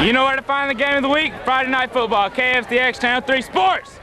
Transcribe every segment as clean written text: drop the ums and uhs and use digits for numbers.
You know where to find the game of the week? Friday Night Football, KFDX Channel 3 Sports.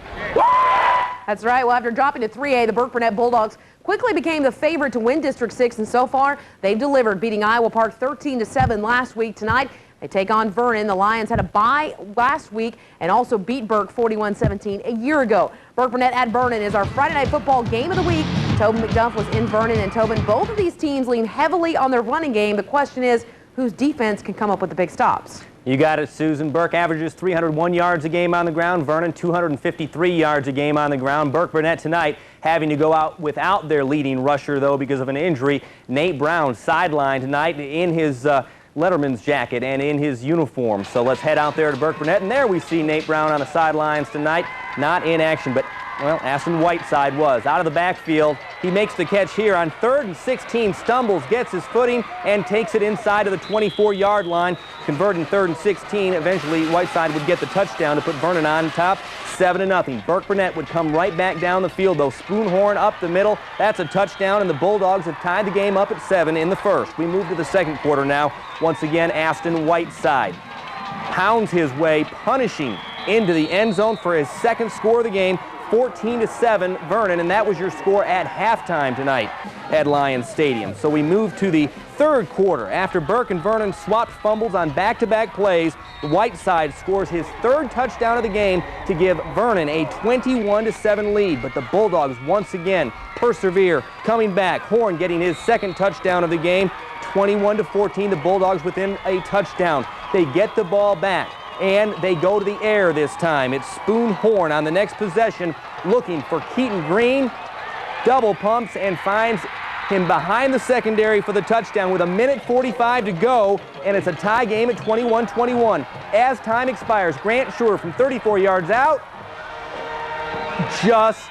That's right. Well, after dropping to 3A, the Burkburnett Bulldogs quickly became the favorite to win District 6, and so far they've delivered, beating Iowa Park 13-7 last week. Tonight they take on Vernon. The Lions had a bye last week and also beat Burke 41-17 a year ago. Burkburnett at Vernon is our Friday Night Football game of the week. Tobin McDuff was in Vernon, and Tobin, both of these teams lean heavily on their running game. The question is, whose defense can come up with the big stops? You got it, Susan. Burke averages 301 yards a game on the ground. Vernon 253 yards a game on the ground. Burkburnett tonight having to go out without their leading rusher, though, because of an injury. Nate Brown sidelined tonight in his Letterman's jacket and in his uniform. So let's head out there to Burkburnett, and there we see Nate Brown on the sidelines tonight. Not in action, but, well, Aston Whiteside was. Out of the backfield, he makes the catch here on 3rd and 16, stumbles, gets his footing, and takes it inside of the 24-yard line, converting 3rd and 16. Eventually, Whiteside would get the touchdown to put Vernon on top, 7-0. Burkburnett would come right back down the field, though. Spoonhorn up the middle. That's a touchdown, and the Bulldogs have tied the game up at 7 in the first. We move to the second quarter now. Once again, Aston Whiteside pounds his way, punishing into the end zone for his second score of the game, 14-7 Vernon, and that was your score at halftime tonight at Lions Stadium. So we move to the third quarter. After Burke and Vernon swapped fumbles on back-to-back plays, Whiteside scores his third touchdown of the game to give Vernon a 21-7 lead. But the Bulldogs once again persevere, coming back. Horn getting his second touchdown of the game, 21-14. The Bulldogs within a touchdown. They get the ball back, and they go to the air this time. It's Spoonhorn on the next possession, looking for Keaton Green. Double pumps and finds him behind the secondary for the touchdown with 1:45 to go, and it's a tie game at 21-21. As time expires, Grant Schur from 34 yards out, just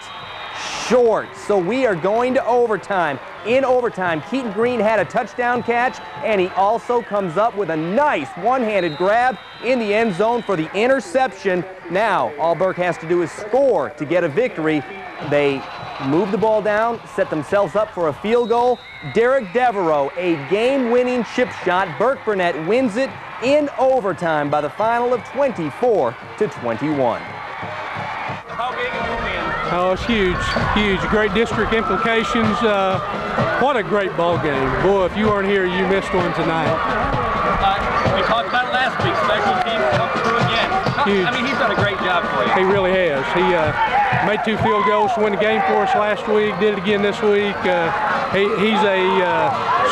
short. So we are going to overtime. In overtime, Keaton Green had a touchdown catch, and he also comes up with a nice one-handed grab in the end zone for the interception. Now, all Burke has to do is score to get a victory. They move the ball down, set themselves up for a field goal. Derek Devereaux, a game-winning chip shot. Burkburnett wins it in overtime by the final of 24-21. How big is your win? Oh, it's huge, huge. Great district implications. What a great ball game. Boy, if you weren't here, you missed one tonight. We talked about it last week. Special teams come through again. Huge. I mean, he's done a great job for you. He really has. He made 2 field goals to win the game for us last week, did it again this week. He's a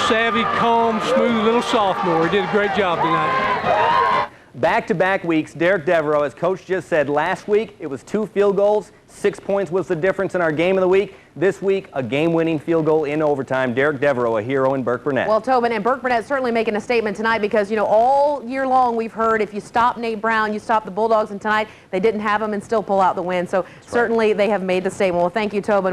savvy, calm, smooth little sophomore. He did a great job tonight. Back-to-back weeks, Derek Devereaux, as Coach just said, last week it was 2 field goals. 6 points was the difference in our game of the week. This week, a game-winning field goal in overtime. Derek Devereaux, a hero in Burkburnett. Well, Tobin, and Burkburnett certainly making a statement tonight because, you know, all year long we've heard if you stop Nate Brown, you stop the Bulldogs, and tonight they didn't have him and still pull out the win. So certainly they have made the statement. Well, thank you, Tobin.